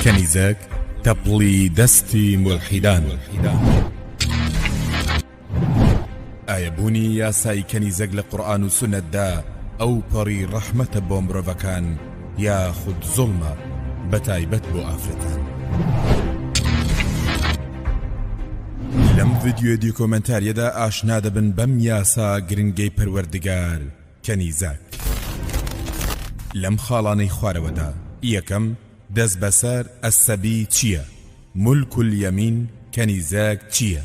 كەنیزەک تەپڵی دەستی مولحیدان. ئایەبوونی یاسای کەنیزەک لە قورئان و سونەتدا ئەو پەڕی ڕەحمەتە بۆ مرۆڤەکان یاخود زوڵمە بەتایبەت بۆ ئافرەتان. لەم ڤیدیۆ دیکۆمەنتاریەدا ئاشنا دەبن بەم یاسا گرنگەی پەروەردگار کەنیزەک. لەم خاڵانەی خوارەوەدا یەکەم دەست بەسەر ئەسەبی چییە؟ مولک الیەمین کەنیزەک چییە؟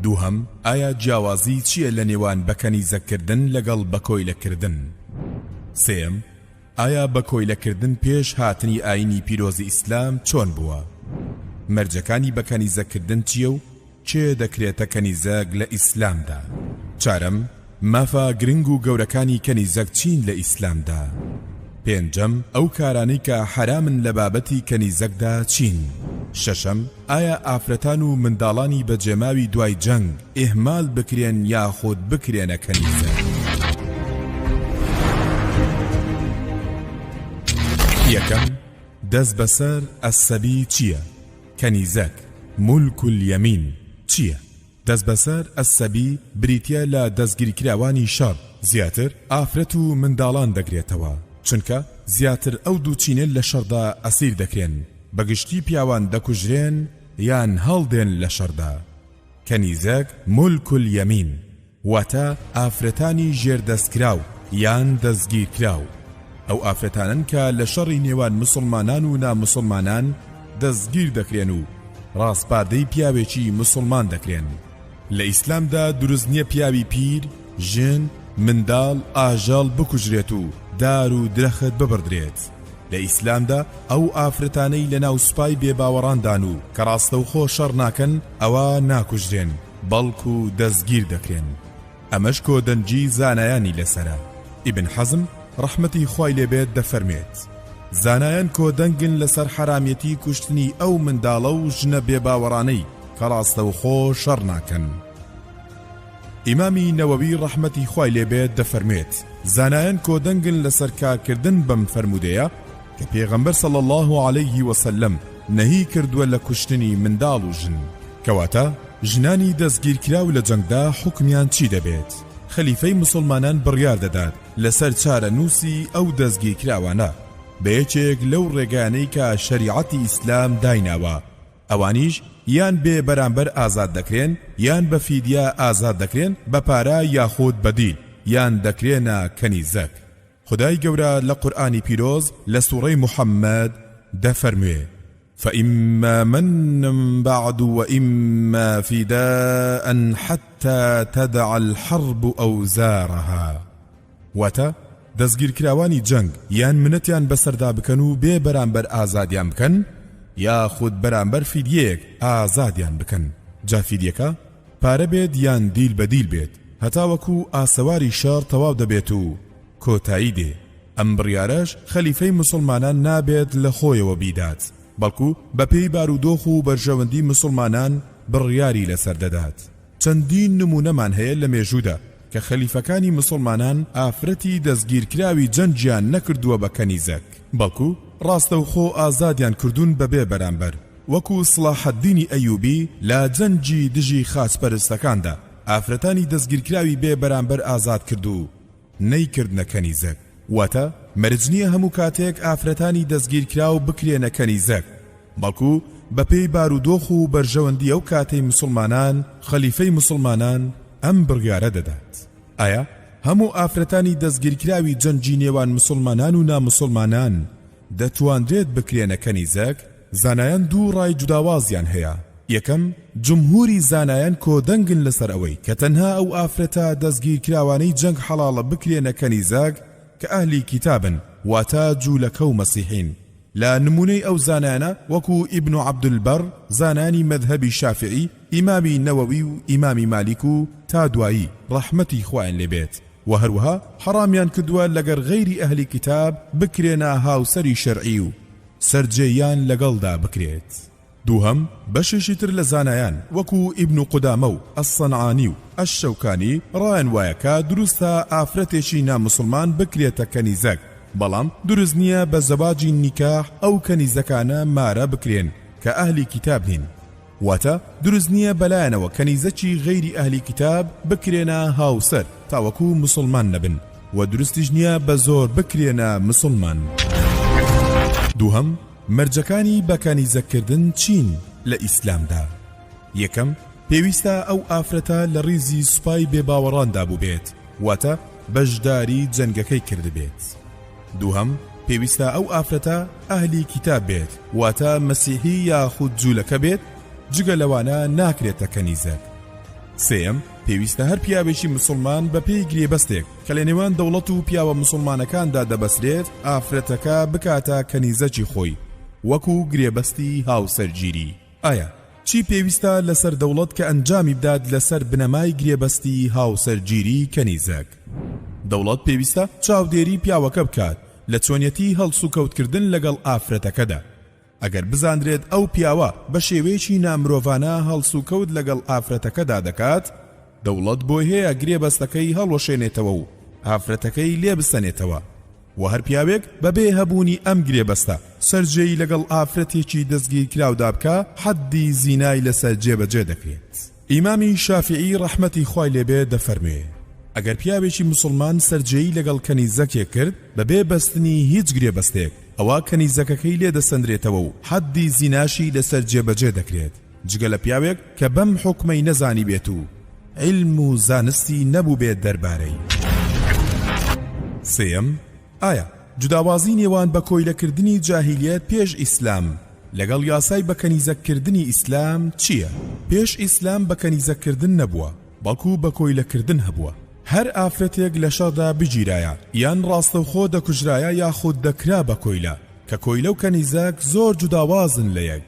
دووهەم ئایا جیاوازی چییە لە نێوان بەکەنیزەکردن لەگەڵ بەکۆیلەکردن؟ سێم ئایا بەکۆیلەکردن پێش هاتنی ئاینی پیرۆزی ئیسلام چۆن بووە؟ مەرجەکانی بەکەنیزەکردن چییە و چێ دەکرێتە کەنیزەک لە ئیسلامدا؟ چارەم مافا گرنگ و گەورەکانی کەنیزەک چین لە ئیسلامدا؟ پێنجەم ئەو کارانەی کە حرامن لە بابەتی کەنیزەکدا چین؟ شەشەم ئایا ئافرەتان و منداڵانی بەجێماوی دوای جەنگ ئێهمال بکرێن یاخود بکرێنە کەنیزەک؟ یەکەم دەست بەسەر ئەسەبی چییە؟ کەنیزەک مولک الیەمین چییە؟ دەست بەسەر ئەسەبی بریتیە لە دەستگیرکراوانی شەڕ، زیاتر ئافرەت و منداڵان دەگرێتەوە، چونکە زیاتر ئەو دووچینە لە شەڕدا ئەسیر دەکرێن، بەگشتی پیاوان دەکوژرێن یان هەڵدێن لە شەڕدا. کەنیزەک مولک الیەمین واتە ئافرەتانی ژێردەستکراو یان دەستگیرکراو، ئەو ئافرەتانن کە لە شەڕی نێوان مسلمانان و نامسلمانان دەستگیر دەکرێن و ڕاستپاردەی پیاوێکی مسلمان دەکرێن. لە ئیسلامدا دروست نییە پیاوی پیر، ژن، منداڵ، ئاژەڵ بکوژرێت و دار و درەخت ببردرێت. لە ئیسلامدا ئەو ئافرەتانەی لە ناو سوپای بێباوەڕاندان و کە ڕاستەوخۆ شەڕ ناکەن ئەوە ناکوژرێن، بەڵکو و دەستگیر دەکرێن. ئەمەش کۆدەنجی زانایانی لەسەرە. ئیبن حەزم ڕەحمەتی خوای لێبێت دەفەرمێت زانایان کۆدەنگن لەسەر حرامەتی کوشتنی ئەو منداڵە و ژنە بێباوەڕانەی کە ڕاستەوخۆ شەڕ ناکەن. ئیمامی نەوەوی ڕەحمەتی خوای لێبێت دەفەرمێت زانایان کۆدەنگن لەسەر کارکردن بەم فەرمودەیە کە پێغەمبەر صلی الله علیه وسلم نەهی کردووە لە کوشتنی منداڵ و ژن. کەواتە ژنانی دەستگیرکراو لە جەنگدا حکمیان چی دەبێت؟ خەلیفەی مسلمانان بڕیار دەدات لەسەر چارە نووسی ئەو دەستگیرکراوانە بە یەکێک لەو ڕێگانەی کە شەریعەتی ئیسلام دایناوە، ئەوانیش یان بێ بەرامبەر ئازاد دەکرێن یان بە فیدیا ئازاد دەکرێن بە پارە یاخود بەدیل یان دەکرێنە کەنیزەک. خدای گەورە لە قورئانی پیرۆز لە سوورەی محەممەد دەفەرموێ فإما من بعد وإما فداء حتى تدع الحرب أوزارها. واتە دەستگیرکراوانی جەنگ یان منەتیان بەسەردا بکەن و بێ بەرامبەر ئازادیان بکەن یاخود بەرامبەر فیدیەیەک ئازادیان بکەن. جا فیدیەکە پارە بێت یان دیل بەدیل بێت، هەتا وەکو ئاسەواری شەڕ تەواو دەبێت و کۆتایی دێ. ئەم بڕیارەش خەلیفەی مسلمانان نابێت لە خۆیەوە بیدات، بەڵکو بەپێی بارودۆخ و بەرژەوەندی مسلمانان بڕیاری لەسەر دەدات. چەندین نمونەمان هەیە لە مێژوودا کە خەلیفەکانی مسلمانان ئافرەتی دەستگیرکراوی جەنجیان نەکردووە بە کەنیزەک، بەڵکو ڕاستەوخۆ ئازادیان کردوون بەبێ بەرامبەر، وەکو سڵاحەددینی ئەیوبی لە جەنجی دژی خاچپەرستەکاندا ئافرەتانی دەستگیرکراوی بێ بەرامبەر ئازاد کردو نەیکردنە کەنیزەک. واتە مەرج نییە هەموو کاتێک ئافرەتانی دەستگیرکراو بکرێنە کەنیزەک، بەڵکو بەپێی بارودۆخ و بەرژەوەندی ئەو کاتەی مسلمانان خەلیفەی مسلمانان ئەم بڕیارە دەدات. ئایا هەموو ئافرەتانی دەستگیرکراوی جەنجی نێوان مسلمانان و نامسلمانان دەتواندرێت بکرێنە کەنیزەک؟ زانایان دوو ڕای جوداوازیان هەیە. یەکەم جمهوری زانایان کۆدەنگن لەسەر ئەوەی کە تەنها ئەو ئافرەتە دەستگیرکراوانەی جەنگ حەڵاڵە بکرێنە کەنیزەک کە ئەهلی کتابن، واتە جوولەکە و مەسیحین. لە نمونەی ئەو زانایانە وەکو ئیبن عەبدولبەر زانانی مەذهەبی شافعی، ئیمامی نەوەوی و ئیمامی مالیک و تا دوایی ڕەحمەتی خوایان لێبێت، و هەروەها حەڕامیان کردووە لەگەر غەیری ئەهلی کتاب بکرێنە هاوسەری شەرعی و سەرجێیان لەگەڵدا بکرێت. دووهەم بەشێکی تر لە زانایان وەکو ئیبن قودامە و ئەسسەنعانی و ئەششەوکانی ڕایان وایە کە دروستە ئافرەتێکی نامسلمان بکرێتە کەنیزەک بەڵام دروست نییە بە زەواجی نیکاح ئەو کەنیزەکانە مارە بکرێن کە ئەهلی کتاب نین، واتە دروست نییە بەلایەنەوە کەنیزەکی غەیری ئەهلی کتاب بکرێنە هاوسەر تاوەکو مسلمان نەبن، و دروستیش نییە بە زۆر بکرێنە مسلمان. دووهەم، مەرجەکانی بە کەنیزەکردن چین لە ئیسلامدا؟ یەکەم، پێویستە ئەو ئافرەتە لە ڕیزی سوپای بێباوەڕاندا بوو بێت، واتە بەشداری جەنگەکەی کرد بێت. دووهەم، پێویستە ئەو ئافرەتە ئەهلی کتاب بێت، واتە مەسیحی یاخود جوولەکە بێت، جگە لەوانە ناکرێتە کەنیزەک. سێم، پێویستە هەر پیاوێکی مسلمان بە پێی گرێبەستێک کە لە نێوان دەوڵەت و پیاوە مسلمانەکاندا دەبەسرێت ئافرەتەکە بکاتە کەنیزەکی خۆی وەکو گرێبەستی هاوسەرگیری. ئایا چی پێویستە لەسەر دەوڵەت کە ئەنجامی بدات لەسەر بنەمای گرێبەستی هاوسەرگیری کەنیزەک؟ دەوڵەت پێویستە چاودێری پیاوەکە بکات لە چۆنیەتی هەڵس و کەوتکردن لەگەڵ ئافرەتەکەدا. ئەگەر بزاندرێت ئەو پیاوە بە شێوەیەکی نامرۆڤانە هەڵس و کەوت لەگەڵ ئافرەتەکەدا دەکات، دەوڵەت بۆی هەیە گرێبەستەکەی هەڵوەشێنێتەوە و ئافرەتەکەی لێ بستەنێتەوە، و هەر پیاوێک بەبێ هەبوونی ئەم گرێبەستە سەرجێی لەگەڵ ئافرەتێکی دەستگیر کراودا بکە، حەدی زینای لەسەر جێبەجێ دەکرێت. ئیمامی شافعی ڕەحمەتی خوای لێبێ دەفەرموێ ئەگەر پیاوێکی مسلمان سەرجێی لەگەڵ کەنیزەکێک کرد بەبێ بەستنی هیچ گرێبەستێک، ئەوە کەنیزەکەکەی لێ دەسەندرێتەوە و حەدی زیناشی لەسەر جێبەجێ دەکرێت، جگە لە پیاوێک کە بەم حوکمەی نەزانی بێت و علم و زانستی نەبوو بێت دەربارەی. سێم، ئایا جوداوازی نێوان بە کۆیلەکردنی جاهیلیەت پێش ئیسلام لەگەڵ یاسای بە کەنیزەکردنی ئیسلام چییە؟ پێش ئیسلام بە کەنیزەکردن نەبووە، بەڵکو بە کۆیلەکردن هەبووە. هەر ئافرەتێک لە شەڕدا بگیرایە یان ڕاستەوخۆ دەکوژرایە یاخود دەکرا بە کۆیلە، کە کۆیلە و کەنیزەک زۆر جوداوازن لە یەک.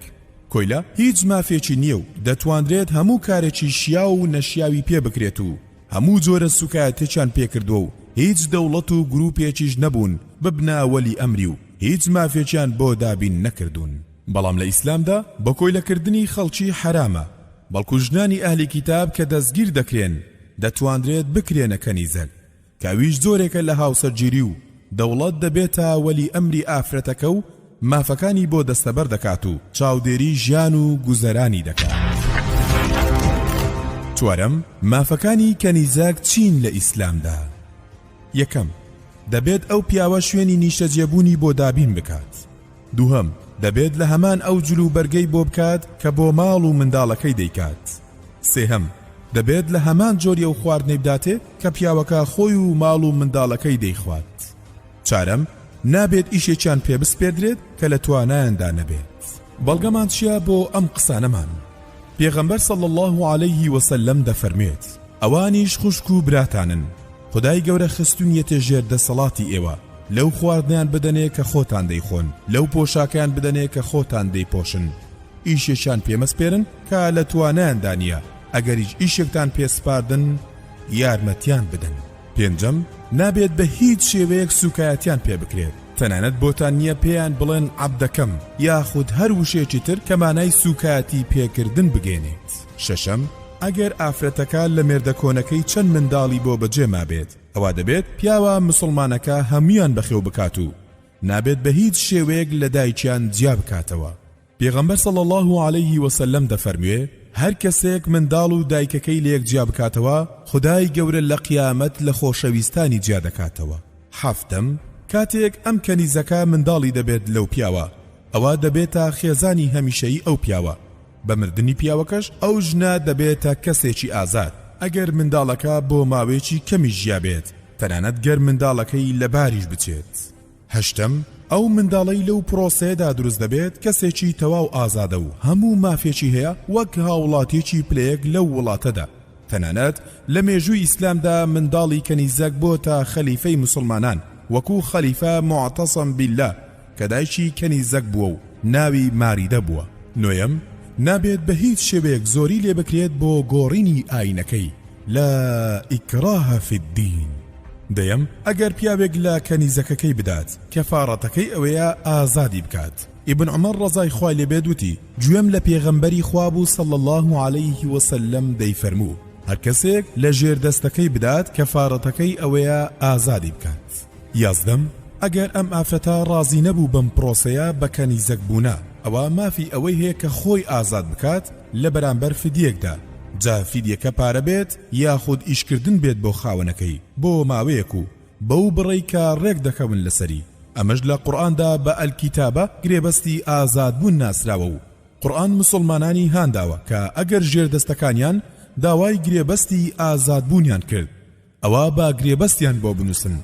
کۆیلە هیچ مافێکی نییە و دەتوانرێت هەموو کارێکی شیا و نەشیاوی پێ بکرێت و هەموو جۆرە سوکایەتێکیان پێکردووە و هیچ دەوڵەت و گروپێکیش نەبوون ببنە وەلی ئەمری و هیچ مافێکیان بۆ دابین نەکردوون. بەڵام لە ئیسلامدا بە کۆیلەکردنی خەڵکی حرامە، بەڵکو ژنانی ئەهلی کتاب کە دەستگیر دەکرێن دەتوانرێت بکرێنە کەنیزەک، کەویش زۆرێکە لە هاوسەرگیری و دەوڵەت دەبێتە وەلی ئەمری ئافرەتەکە و مافەکانی بۆ دەستەبەر دەکات و چاودێری ژیان و گوزەرانی دەکات. چوارەم، مافەکانی کەنیزەک چین لە ئیسلامدا؟ یەکەم، دەبێت ئەو پیاوە شوێنی نیشتەجێبوونی بۆ دابین بکات. دووهەم، دەبێت لە هەمان ئەو جلو بەرگەی بۆ بکات کە بۆ ماڵ و منداڵەکەی دەیکات. سێهەم، دەبێت لە هەمان جۆری ئەو خواردنەی بداتێ کە پیاوەکە خۆی و ماڵ و منداڵەکەی دەیخوات. چارەم، نابێت ئیشێکیان پێ بسپێدرێت کە لە توانایاندا نەبێت. بەڵگەمان چییە بۆ ئەم قسانەمان؟ پێغەمبەر صلی الله علیه وسلم دەفەرمێت ئەوانیش خوشک و براتانن، خدای گەورە خستونیەتە ژێر دەسەڵاتی ئێوە، لەو خواردنیان بدەنێ کە خۆتان دەیخۆن، لەو پۆشاکیان بدەنێ کە خۆتان دەیپۆشن، ئیشێکیان پێمەسپێرن کە لە توانایاندا نییە، ئەگەریش ئیشێکتان پێسپاردن یارمەتیان بدەن. پێنجەم، نابێت بە هیچ شێوەیەک سوکایەتیان پێ بکرێت، تەنانەت بۆتان نییە پێیان بڵێن عەبدەکەم یاخود هەر وشێکی تر کە مانای سوکایەتی پێکردن بگێنێت. شەشەم، ئەگەر ئافرەتەکە لە مێردە کۆنەکەی چەند منداڵی بۆ بەجێ مابێت، ئەوا دەبێت پیاوە مسلمانەکە هەمویان بەخێو بکات و نابێت بە هیچ شێوەیەک لە دایکیان جیا بکاتەوە. پێغەمبەر صلی الله علیه وسلم دەفەرموێ هەر کەسێک منداڵ و دایکەکەی لە یەک جیا بکاتەوە، خدای گەورە لە قیامەت لە خۆشەویستانی جیا دەکاتەوە. هەفتم، کاتێک ئەم کەنیزەکە منداڵی دەبێت لەو پیاوە، ئەوە دەبێتە خێزانی هەمیشەیی ئەو پیاوە. بە مردنی پیاوەکەش ئەو ژنە دەبێتە کەسێکی ئازاد، ئەگەر منداڵەکە بۆ ماوەیەکی کەمی ژیا بێت، تەنانەت گەر منداڵەکەی لە باریش بچێت. هەشتم، ئەو منداڵەی لەو پرۆسەیەدا دروست دەبێت کەسێکی تەواو ئازادە و هەموو مافێکی هەیە وەک هاوڵاتیەکی پلەیەک لەو وڵاتەدا. تەنانەت لە مێژووی ئیسلامدا منداڵی کەنیزەک بۆتە خەلیفەی مسلمانان وەکو خەلیفە معتەسم بالله کە دایکی کەنیزەک بووە و ناوی ماریدە بووە. نۆیەم، نابێت بە هیچ شێوەیەک زۆری لێ بکرێت بۆ گۆڕینی ئاینەکەی، لا ئیکراها فی الدین. دەیەم، ئەگەر پیاوێک لە کەنیزەکەکەی بدات، کەفارەتەکەی ئەوەیە ئازادی بکات. ئیبن عومەر ڕەزای خوای لێبێ وتی گوێم لە پێغەمبەری خوا بوو صلی الله علیه وسلم دەیفەرموو هەر کەسێک لە ژێر دەستەکەی بدات، کەفارەتەکەی ئەوەیە ئازادی بکات. یازدەم، ئەگەر ئەم ئافرەتە ڕازی نەبوو بەم پرۆسەیە بە کەنیزەک بوونە، ئەوە مافی ئەوەی هەیە کە خۆی ئازاد بکات لە بەرامبەر فیدیەکدا، جا فیدیەکە پارە بێت یاخود ئیشکردن بێت بۆ خاوەنەکەی بۆ ماوەیەک و بەو بڕی کە ڕێک دەکەون لەسەری. ئەمەش لە قورئاندا بە ئەلکیتابە گرێبەستی ئازادبوون ناسراوە و قورئان مسلمانانی هانداوە کە ئەگەر ژێردەستەکانیان داوای گرێبەستی ئازادبوونیان کرد، ئەوە با گرێبەستیان بۆ بنووسن.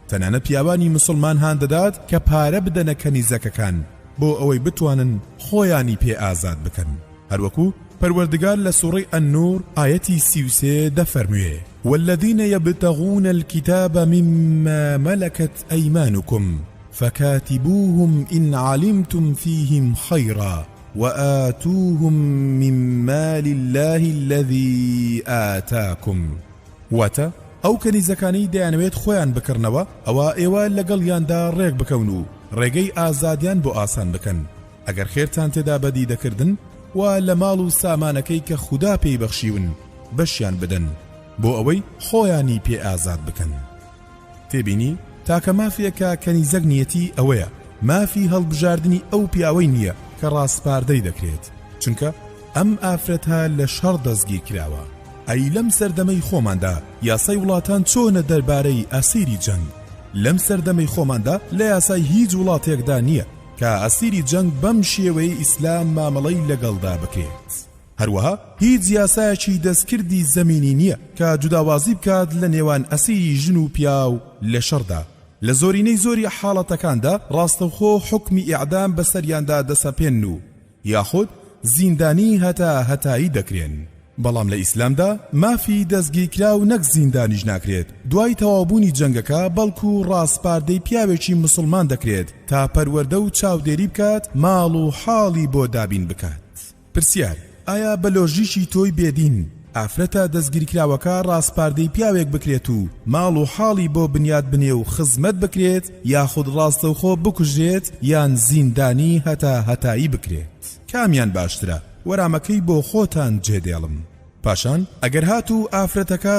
تەنانە پیاوانی مسلمان هاندەدات کە پارە بدەنە کەنیزەکەکان بۆ ئەوەی بتوانن خۆیانی پێ ئازاد بکەن. هەروەکو پەروەردگار لە سوڕەی ئەننور ئایەتی 33 دەفەرموێ: والذين يبتغون الكتاب مما ملكت أيمانكم فكاتبوهم إن علمتم فيهم خيرا وآتوهم من مال الله الذي آتاكم. واتا ئەو کەنیزەکانی دەیانەوێت خۆیان بکردنەوە، ئەوە ئێوە لەگەڵیاندا ڕێک بکەون و ڕێگەی ئازادیان بۆ ئاسان بکەن. ئەگەر خێرتان تێدا بەدی دەکردن و لە ماڵ و سامانەکەی کە خوددا پێی بەخشیون بەشیان بدەن بۆ ئەوەی خۆیانی پێ ئازاد بکەن. تێبینی تاکە مافیەکە کەنیزەک نیەتی ئەوەیە، مافی هەڵبژاردننی ئەو پیاوەی نییە کە ڕاستپاردەی دەکرێت، چونکە ئەم ئافرەتە لە شەڕ دەستگیر کراوە. ئەی لەم سەردەمەی خۆماندا یاسای وڵاتان چۆنە دەربارەی ئەسیری جەنگ؟ لەم سەردەمەی خۆماندا لە یاسای هیچ وڵاتێکدا نییە کە ئەسیری جەنگ بەم شێوەی ئیسلام مامەڵەی لەگەڵدا بکرێت. هەروەها هیچ یاسایەکی دەستکردی زەمینی نییە کە جوداوازی بکات لە نێوان ئەسیری ژن و پیاو لە شەڕدا. لە زۆرینەی زۆری حاڵەتەکاندا ڕاستەوخۆ حکمی ئیعدام بەسەریاندا دەسەپێن و یاخود زیندانی هەتایی دەکرێن. بەڵام لە ئیسلامدا مافی دەستگیرکراو نەک زیندانیش ناکرێت، دوای تەوابوونی جەنگەکە بەڵکو ڕاستپاردەی پیاوێکی مسلمان دەکرێت تا پەروەردە و چاودێری بکات، ماڵ و حاڵی بۆ دابین بکات. پرسیار: ئایا بە لۆژیکی تۆی بێدین ئافرەتە دەستگیرکراوەکە ڕاستپاردەی پیاوێک بکرێت و ماڵ و حاڵی بۆ بنیاد بنێ و خزمەت بکرێت، یاخود ڕاستەوخۆ بکوژێت یان زیندانی هەتایی بکرێت؟ کامیان باشترە؟ وەرامەکەی بۆ خۆتان جێدێڵم. پاشان ئەگەر هاتوو ئافرەتەکە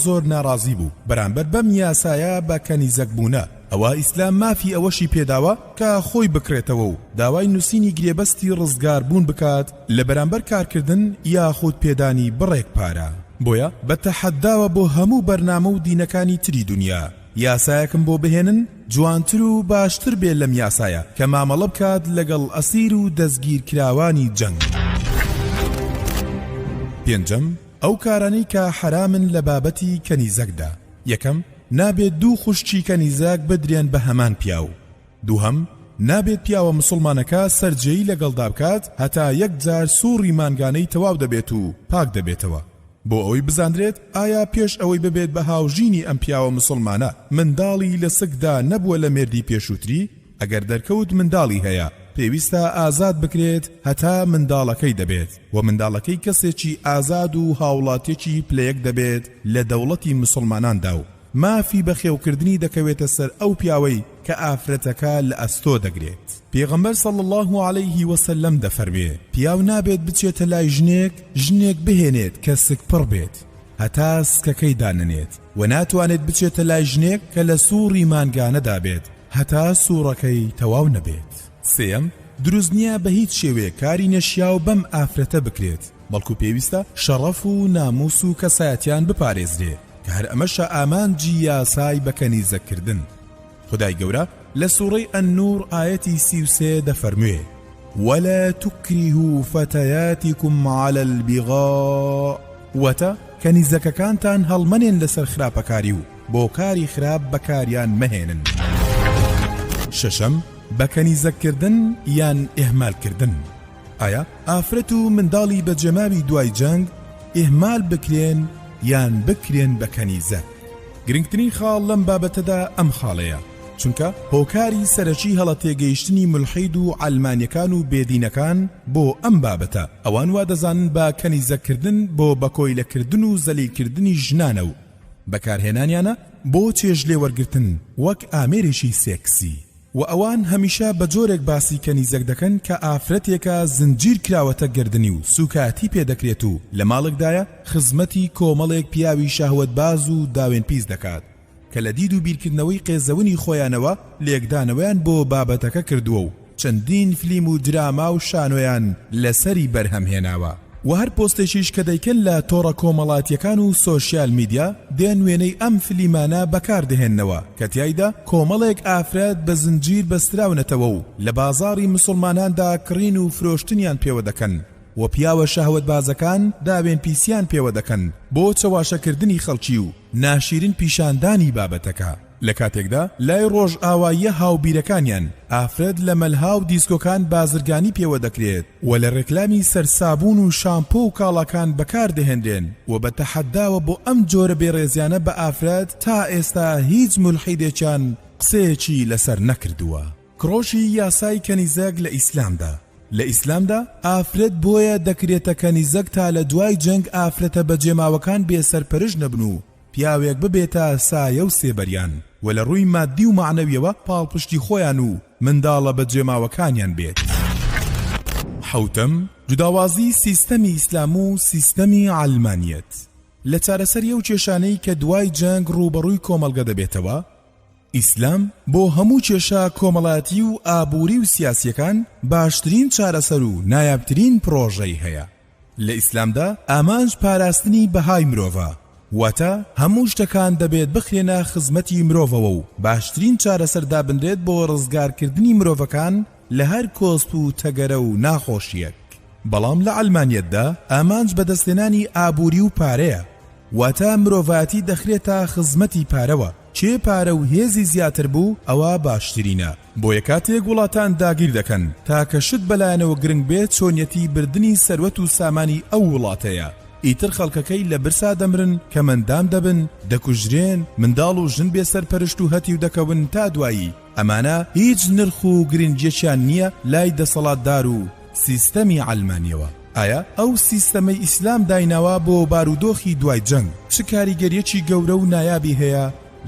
زۆر ناڕازی بوو بەرامبەر بەم یاسایە بە کەنیزەک بوونە، ئەوە ئیسلام مافی ئەوەشی پێداوە کە خۆی بکرێتەوە و داوای نووسینی گرێبەستی ڕزگار بوون بکات لە بەرامبەر کارکردن یاخود پێدانی بڕێک پارە. بۆیە بە تەحەداوە بۆ هەموو بەرنامە و دینەکانی تری دنیا یاسایەکم بۆ بهێنن جوانتر و باشتر بێت لەم یاسایە کە مامەڵە بکات لەگەڵ ئەسیر و دەستگیرکراوانی جەنگ. پێنجەم، ئەو کارانەی کە حرامن لە بابەتی کەنیزەکدا. یەکەم، نابێت دوو خوشکی کەنیزەک بدرێن بە هەمان پیاو. دووهەم، نابێت پیاوە مسلمانەکە سەرجەیی لەگەڵدا بکات هەتا یەک جار سووڕی مانگانەی تەواو دەبێت و پاک دەبێتەوە بۆ ئەوەی بزانرێت ئایا پێش ئەوەی ببێت بە هاوژینی ئەم پیاوە مسلمانە منداڵی لە سکدا نەبووە لە مێردی پێشووتری. ئەگەر دەرکەوت منداڵی هەیە پێویستە ئازاد بکرێت هەتا منداڵەکەی دەبێت و منداڵەکەی کەسێکی ئازاد و هاوڵاتێکی پلەیەک دەبێت لە دەوڵەتی مسلماناندا و مافی بەخێوکردنی دەکەوێتە سەر ئەو پیاوەی کە ئافرەتەکە لە ئەستۆ دەگرێت. پێغەمبەر صلی الله علیه وسلم دەفەرمێ پیاو نابێت بچێتە لای ژنێک بهێنێت کە سک پڕ بێت هەتا سکەکەی داننێت و ناتوانێت بچێتە لای ژنێک کە لە سووڕی مانگانەدا بێت هەتا سووڕەکەی تەواو نەبێت. سێم، دروست نییە بە هیچ شێوێ کاری نەشیاو بەم ئافرەتە بکرێت، بەڵکو پێویستە شەڕەف و ناموس و کەسایەتیان بپارێزرێ کە هەر ئەمەشە ئامانجی یاسای بە کەنیزەکردن. خدای گەورە لە سوڕەی ئەننور ئایەتی 33 دەفەرموێ: ولا تكرهوا فتياتكم على البغاء. واتە کەنیزەکەکانتان هەڵمەنێن لەسەر خراپەکاری و بۆ کاری خراپ بەکاریان مەهێنن. شەشەم، بەکەنیزەکردن یان ئێهمالکردن. ئایا ئافرەت و منداڵی بە جەماوی دوای جەنگ ئێهمال بکرێن یان بکرێن بە کەنیزەک؟ گرنگترین خاڵ لەم بابەتەدا ئەم خاڵەیە، چونکە هۆکاری سەرەکی هەڵەتێگەیشتنی مولحید و عەلمانیەکان و بێدینەکان بۆ ئەم بابەتە ئەوان وا دەزانن بە کەنیزەکردن بۆ بەکۆیلەکردن و زەلیلکردنی ژنانە و بەکارهێنانیانە بۆ چێژ لێوەرگرتن وەک ئامێرێکی سێکسی. و ئەوان هەمیشە بە جۆرێک باسی کەنیزەک دەکەن کە ئافرەتێکە زنجیر کراوەتە گردنی و سوکاتی پێدەکرێت و لە ماڵێکدایە خزمەتی کۆمەڵێک پیاوی شەهوەتباز و داوێن پیس دەکات کە لە دید و بیرکردنەوەی قێزەونی خۆیانەوە لێکدانەوەیان بۆ بابەتەکە کردووە و چەندین فلیم و دراما و شانۆیان لەسەری بەرهەمهێناوە و هەر پۆستێکیش کە دەیکەن لە تۆڕە کۆمەڵاتیەکان و سۆشیال میدیا دێن وێنەی ئەم فلیمانە بەکاردەهێننەوە کە تیایدا کۆمەڵێک ئافرەت بە زنجیر بەستراونەتەوە و لە بازاڕی مسلماناندا کڕین و فرۆشتنیان پێوە دەکەن و پیاوە شەهوەت بازەکان داوێن پیسیان پێوە دەکەن بۆ چەواشەکردنی خەڵکی و ناشرین پیشاندانی بابەتەکە لە کاتێکدا لای ڕۆژ ئاواییە هاوبیرەکانیان ئافرەت لە مەلها و دیسکۆکان بازرگانی پێوە دەکرێت و لە ڕێکلامی سەرسابوون و شامپۆ و کاڵاکان بەکاردەهێنرێن و بە تەحەداوە بۆ ئەم جۆرە بێڕێزیانە بە ئافرەت تا ئێستا هیچ مولحیدێکیان قسەیەکی لەسەر نەکردووە. کڕۆژی یاسای کەنیزەک لە ئیسلامدا لە ئیسلامدا ئافرەت بۆیە دەکرێتە کەنیزەک تا لە دوای جەنگ ئافرەتە بە جێماوەکان بێسەرپەرش نەبن و پیاوێک ببێتە سایە و سێبەریان و لە ڕووی مادی و معنەویەوە پاڵپشتی خۆیان و منداڵە بە جێماوەکانیان بێت. حوتەم جوداوازی سیستەمی ئیسلام و سیستەمی عەلمانیەت لە چارەسەریە و کێشانەی کە دوای جەنگ ڕوبەڕووی کۆمەڵگە دەبێتەوە. ئیسلام بۆ هەموو کێشە کۆمەڵاتی و ئابووری و سیاسیەکان باشترین چارەسەر و نایابترین پرۆژەی هەیە. لە ئیسلامدا ئامانج پاراستنی بەهای مرۆڤە واتە هەموو شتەکان دەبێت بخرێنە خزمەتی مرۆڤەوە و باشترین چارەسەر دابنرێت بۆ ڕزگارکردنی مرۆڤەکان لە هەر کۆسپ و تەگەرە و ناخۆشیەک. بەڵام لە ئەلمانیەتدا ئامانج بەدەستێنانی ئابووری و پارەیە واتە مرۆڤاتی دەخرێتە خزمەتی پارەوە چێ پارە و هێزی زیاتر بوو ئەوە باشترینە بۆ یەکاتێک وڵاتان داگیر دەکەن تا کە شت بەلایەنەوە گرنگ بێت چۆنیەتی بردننی سەروەت و سامانی ئەو وڵاتەیە. ئیتر خەڵکەکەی لە برسا دەمرن کە مندام دەبن دەکوژرێن منداڵ و ژن بێسەرپەرشت و هەتی و دەکەون تا دوایی. ئەمانە هیچ نرخ و گرنگیەکیان نییە لای دەسەڵاتدار و سیستەمی عەلمانیەوە. ئایا ئەو سیستەمەی ئیسلام دایناوە بۆ بارودۆخی دوای جەنگ چ کاریگەریەکی گەورە و نایابی هەیە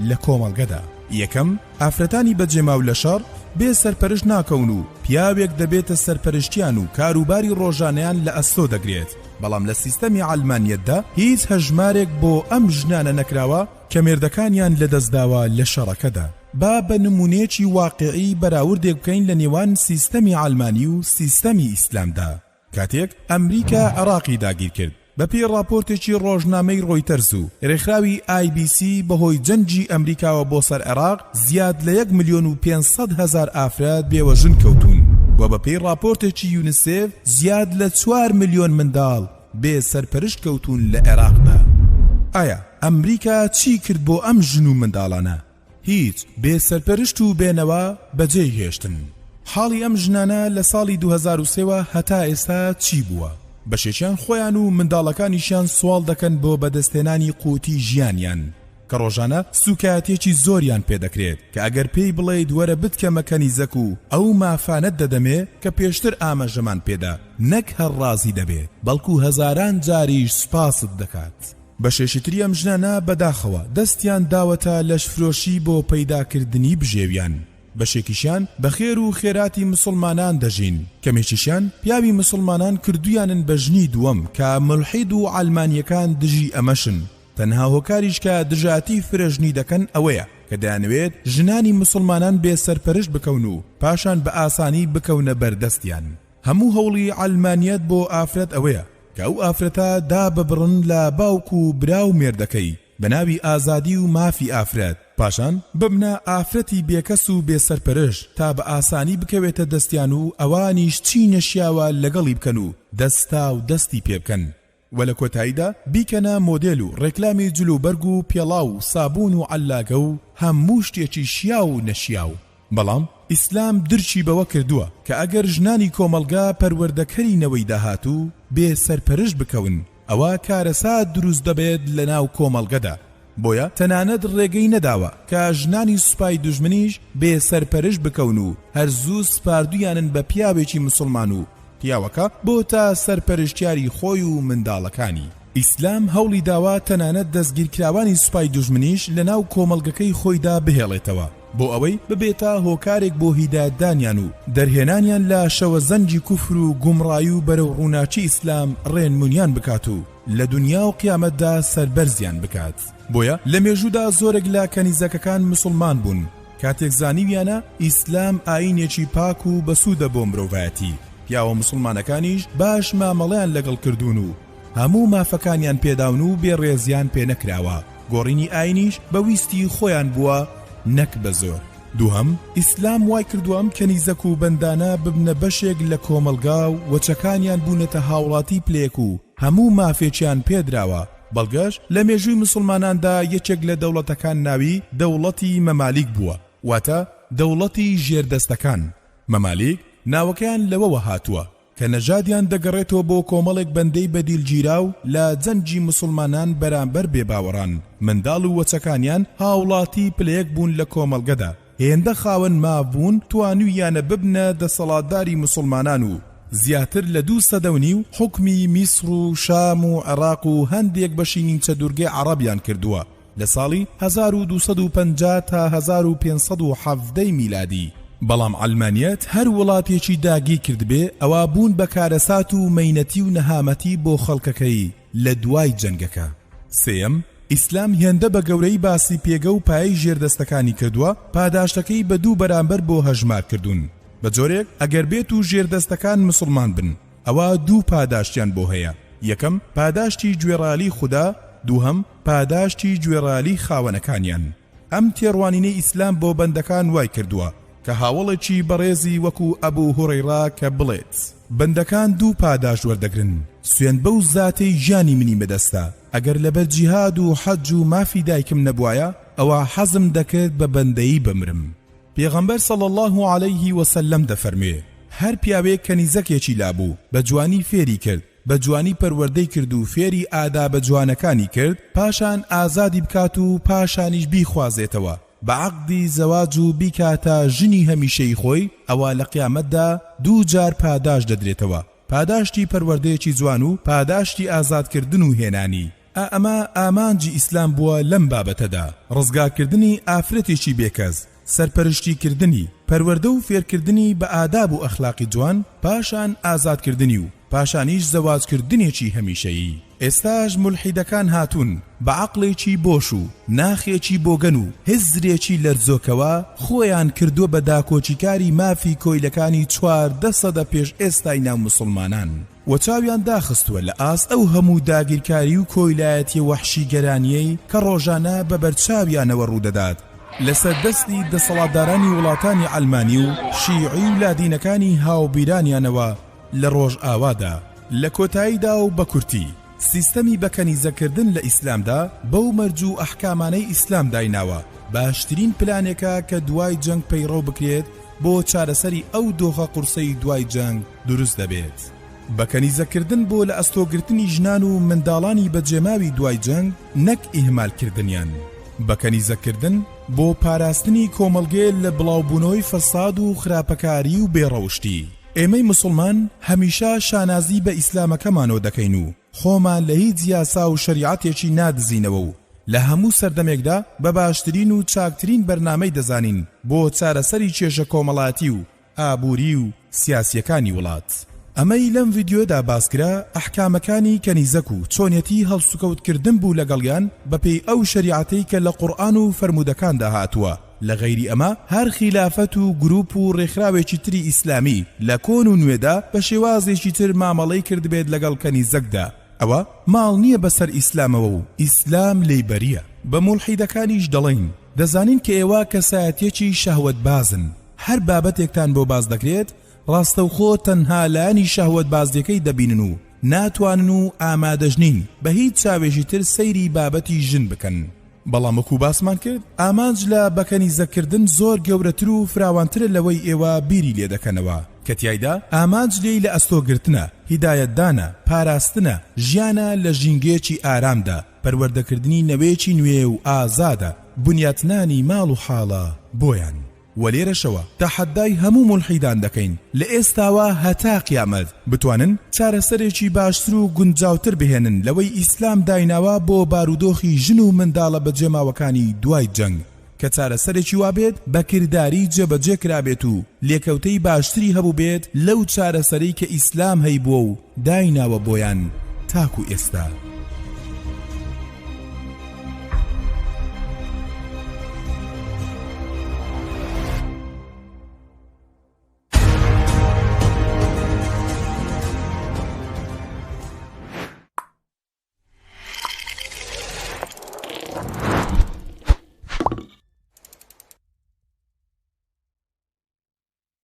لە کۆمەڵگەدا؟ یەکەم ئافرەتانی بەجێما و لە شەڕ بێ سەرپەرش ناکەون و پیاوێک دەبێتە سەرپەرشتیان و کاروباری ڕۆژانەیان لە ئەستۆ دەگرێت. بەڵام لە سیستەمی عەلمانیەتدا هیچ هەژمارێک بۆ ئەم ژنانە نەکراوە کە مێردەکانیان لەدەستداوە لە شەڕەکەدا. با بە نمونەیەکی واقعی بەراوردێک بکەین لە نێوان سیستەمی عەلمانی و سیستەمی ئیسلامدا. کاتێک ئەمریکا عێراقی داگیر کرد بەپێی راپۆرتێکی ڕۆژنامەی ڕۆیتەرز و ڕێکخراوی IBC بەهۆی جەنگی ئەمریکاوە بۆ سەر عێراق زیاد لە 1,500,000 ئافراد بێوەژن کەوتون و بەپێی راپۆرتێکی یونیسێف زیاد لە 4 ملیۆن منداڵ بێ سەرپەرشت کەوتون لە عێراقدا. ئایا ئەمریکا چی کرد بۆ ئەم ژن و منداڵانە؟ هیچ بێ سەرپەرشت و بێنەوە بەجێ هێشتن. حاڵی ئەم ژنانە لە ساڵی 2003 هەتا ئێستا چی بووە؟ بەشێکیان خۆیان و منداڵەکانیشیان سوال دەکەن بۆ بەدەستێنانی قوتی ژیانیان کە ڕۆژانە سوکایەتێکی زۆریان پێدەکرێت کە ئەگەر پێی بڵێیت وەرە بتکەمە کەنیزەک و ئەو مافانەت دەدەمێ کە پێشتر ئاماژەمان پێدا نەک هەر ڕازی دەبێت بەڵکو هەزاران جاریش سپاست دەکات. بەشێشی تری ئەم ژنانە بەداخەوە دەستیان داوەتە لەشفرۆشی بۆ پەیداکردنی بژێویان. بەشێکیشیان بەخێر و خێراتی مسلمانان دەژین کەمێکیشیان پیاوی مسلمانان کردویانن بە ژنی دووەم کە ملحید و عەلمانیەکان دژی ئەمەشن. تەنها هۆکاریش کە دژاتی فرەژنی دەکەن ئەوەیە کە دەیانەوێت ژنانی مسلمانان بێ سەرپەرشت بکەون و پاشان بە ئاسانی بکەونە بەردەستیان. هەموو هەوڵی عەلمانیەت بۆ ئافرەت ئەوەیە کە ئەو ئافرەتە دا ببڕن لە باوک و برا و مێردەکەی بە ناوی ئازادی و مافی ئافرەت پاشان ببنە ئافرەتی بێکەس و بێسەرپەرش تا بە ئاسانی بکەوێتە دەستیان و ئەوانیش چی نەشیاوە لەگەڵی بکەن و دەستا و دەستی پێ بکەن و لە کۆتاییدا بیکەنە مۆدێل و ڕێکلامی جلوبەرگ و پێڵاو و سابوون و عەلاگە و هەموو شتێکی شیا و نەشیاو. بەڵام ئیسلام درچی بەوە کردووە کە ئەگەر ژنانی کۆمەلگا پەروەردەکەرینەوەی داهات و بێ سەرپەرش بکەون ئەوە کارەسات دروست دەبێت لە ناو کۆمەلگەدا. بۆیە تەنانەت ڕێگەی نەداوە کە ژنانی سوپای دوژمنیش بێ سەرپەرش بکەون و هەرزوو سپاردویانن بە پیاوێکی مسلمان و پیاوەکە بۆ تا سەرپەرشتیاری خۆی و منداڵەکانی. ئیسلام هەوڵی داوا تەنانەت دەستگیرکراوانی سوپای دوژمنیش لە ناو کۆمەلگەکەی خۆیدا بهێڵێتەوە بۆ ئەوەی ببێتە هۆکارێک بۆ هیدایەتدانیان و دەرهێنانیان لە شەوە زەنجی کوفر و گومڕایی و بەرەو ڕووناچی ئیسلام ڕێنمونیان بکات و لە دنیا و قیامەتدا سەربەرزیان بکات. بۆیە لە مێژوودا زۆرێک لە کەنیزەکەکان مسلمان بوون کاتێک زانیویانە ئیسلام ئاینێکی پاک و بەسوودە بۆ مرۆڤایەتی. پیاوە مسلمانەکانیش باش مامەڵەیان لەگەڵ کردوون و هەموو مافەکانیان پێداون و بێڕێزیان پێ نەکراوە. گۆڕینی ئاینیش بە ویستی خۆیان بووە نەک بە زۆر. دووهەم، ئیسلام وای کردووەم کەنیزەک و بەندانە ببنە بەشێک لە کۆمەلگا و وەچەکانیان بوونەتە هاوڵاتی پلێک و هەموو مافێکیان پێدراوە. بەڵگەش لە مێژووی مسلماناندا یەکێک لە دەوڵەتەکان ناوی دەوڵەتی مەمالیک بووە، واتە دەوڵەتی ژێردەستەکان. مەمالیک ناوەکەیان لەوەوە هاتووە کە نەژادیان دەگەڕێتەوە بۆ کۆمەڵێک بەندەی بەدیلگیرا و لە جەنجی مسلمانان بەرامبەر بێباوەڕان. منداڵ و وەچەکانیان هاوڵاتی پلەیەک بوون لە کۆمەلگەدا. هێندە خاوەن مابوون توانویانە ببنە دەسەڵاتداری مسلمانان و زیاتر لە 2 سەدە و نیو حکمی میسر و شام و عێراق و هەندێک بەشی نیمچە دوورگەی عەرەبیان کردووە لە ساڵی 1250 تا 1517 میلادی. بەڵام ئەلمانیەت هەر وڵاتێکی داگیر کردبێ ئەوە بوون بە کارەسات و مەینەتی و نەهامەتی بۆ خەڵکەکەی لە دوای جەنگەکە. سێم، ئیسلام هێندە بە گەورەی باسی پێگە و پایەی ژێردەستەکانی کردووە پاداشتەکەی بە 2 بەرامبەر بۆ هەژمار کردوون. بە جۆرێک ئەگەر بێت و ژێردەستەکان مسلمان بن ئەوە 2 پاداشتیان بۆ هەیە. یەکەم پاداشتی گوێڕالی خوددا، دووهەم پاداشتی گوێڕالی خاوەنەکانیان. ئەم تێڕوانینەی ئیسلام بۆ بەندەکان وای کردووە کە هاوڵێکی بەڕێزی وەکو ئەبوو هوڕەیرا کە بڵێت بەندەکان 2 پاداش وەردەگرن، سوێن بەو زاتەی ژیانی منی بەدەستە. ئەگەر لەبەر جیهاد و حەج و مافی دایکم نەبوایە ئەوە حەزم دەکرد بە بەندەیی بمرم. پێغەمبەر صلی الله علیه وسلم دەفەرمێ هەر پیاوێک کەنیزەکێکی لابوو بە جوانی فێری کرد، بە جوانی پەروەردەی کرد و فێری ئادا بە جوانەکانی کرد، پاشان ئازادی بکات و پاشانیش بیخوازێتەوە بە عەقدی زەواج و بیکاتە ژنی هەمیشەی خۆی، ئەوە لە قیامەتدا 2 جار پاداش دەدرێتەوە، پاداشتی پەروەردەیەکی جوان و پاداشتی ئازادکردن و هێنانی. ئەمە ئامانجی ئیسلام بووە لەم بابەتەدا، ڕزگارکردنی ئافرەتێکی بێکەس، سەرپەرشتیکردنی، پەروەردە و فێرکردنی بە ئاداب و ئەخلاقی جوان، پاشان ئازادکردنی و پاشانیش زەواجکردنێکی هەمیشەیی. ئێستاش مولحیدەکان هاتوون بە عەقڵێکی بۆش و ناخێکی بۆگەن و هزرێکی لەرزۆکەوە خۆیان کردووە بە داکۆچیکاری مافی کۆیلەکانی 14 سەدە پێش ئێستای ناو مسلمانان و چاویان داخستووە لە ئاست ئەو هەموو داگیرکاری و کۆیلایەتی وەحشی گەرانیەی کە ڕۆژانە بە بەرچاویانەوە ڕوودەدات لەسەر دەستی دەسەڵاتدارانی وڵاتانی ئەلمانی و شیعی و لادینەکانی هاوبیرانیانەوە لە ڕۆژ ئاوادا. لە کۆتاییدا و بە کورتی سیستەمی بەکەنیزەکردن لە ئیسلامدا بەو مەرج و ئەحکامانەی ئیسلام دایناوە باشترین پلانێکە کە دوای جەنگ پەیڕەو بکرێت بۆ چارەسەری ئەو دۆخە قورسەی دوای جەنگ دروست دەبێت. بەکەنیزەکردن بۆ لە ئەستۆگرتنی ژنان و منداڵانی بەجێماوی دوای جەنگ نەک ئیهمالکردنیان. بەکەنیزەکردن بۆ پاراستنی کۆمەڵگێ لە بڵاوبوونەوەی فەساد و خراپەکاری و بێڕەوشتی. ئێمەی مسلمان هەمیشە شانازی بە ئیسلامەکەمانەوە دەکەین و خۆمان لە هیچ یاسا و شەریعەتێکی نادزینەوە و لە هەموو سەردەمێکدا بە باشترین و چاکترین بەرنامەی دەزانین بۆ چارەسەری کێشە کۆمەڵاتی و ئابووری و سیاسیەکانی وڵات. ئەمەی لەم ڤیدیۆدا باسکرا ئەحکامەکانی کەنیزەک و چۆنیەتی هەڵسوکەوتکردن بوو لەگەڵیان بەپێی ئەو شەریعەتەی کە لە قورئان و فەرمودەکاندا هاتووە. لە غەیری ئەمە هەر خلافەت و گروپ و ڕێکخراوێکی تری ئیسلامی لە کۆن و نوێدا بە شێوازێکی تر مامەڵەی کردبێت لەگەڵ کەنیزەکدا. ئەوە ماڵ نییە بەسەر ئیسلامەوە و ئیسلام لێی بەریە. بە موڵحیدەکانیش دەڵێن دەزانین کە ئێوە کەسایەتێکی شەهوەت بازن. هەر بابەتێکتان بۆ باز دەکرێت ڕاستەوخۆ تەنها لایانی شەهوەت بازیەکەی دەبینن و ناتوانن و ئامادەژنین بە هیچ چاوێژی تر سەیری بابەتی ژن بکەن. بەڵام وەکو باسمان کرد ئامانج لە بەکەنیزەکردن زۆر گەورەتر و فراوانترە لەوەی ئێوە بیری لێ دەکەنەوە کە تیایدا ئامانج لێی لە ئەستۆگرتنە، هیدایەتدانە، پاراستنە، ژیانە لە ژینگەیەکی ئارامدا، پەروەردەکردنی نەوەیەکی نوێ و ئازادە، بنیاتنانی ماڵ و حاڵە بۆیان. وەلێرەشەوە تەحەدای هەموو مولحیدان دەکەین لە ئێستاوە هەتا قیامەت بتوانن چارەسەرێکی باشتر و گونجاوتر بهێنن لەوەی ئیسلام دایناوە بۆ بارودۆخی ژن و منداڵە بەجێماوەکانی دوای جەنگ. کە چارەسەرێکی وا بێت بەکردداری جێبەجێ کرابێت و لێکەوتەی باشتری هەبوو بێت لەو چارەسەرەی کە ئیسلام هەیبووە و دایناوە بۆیان تاکو ئێستا.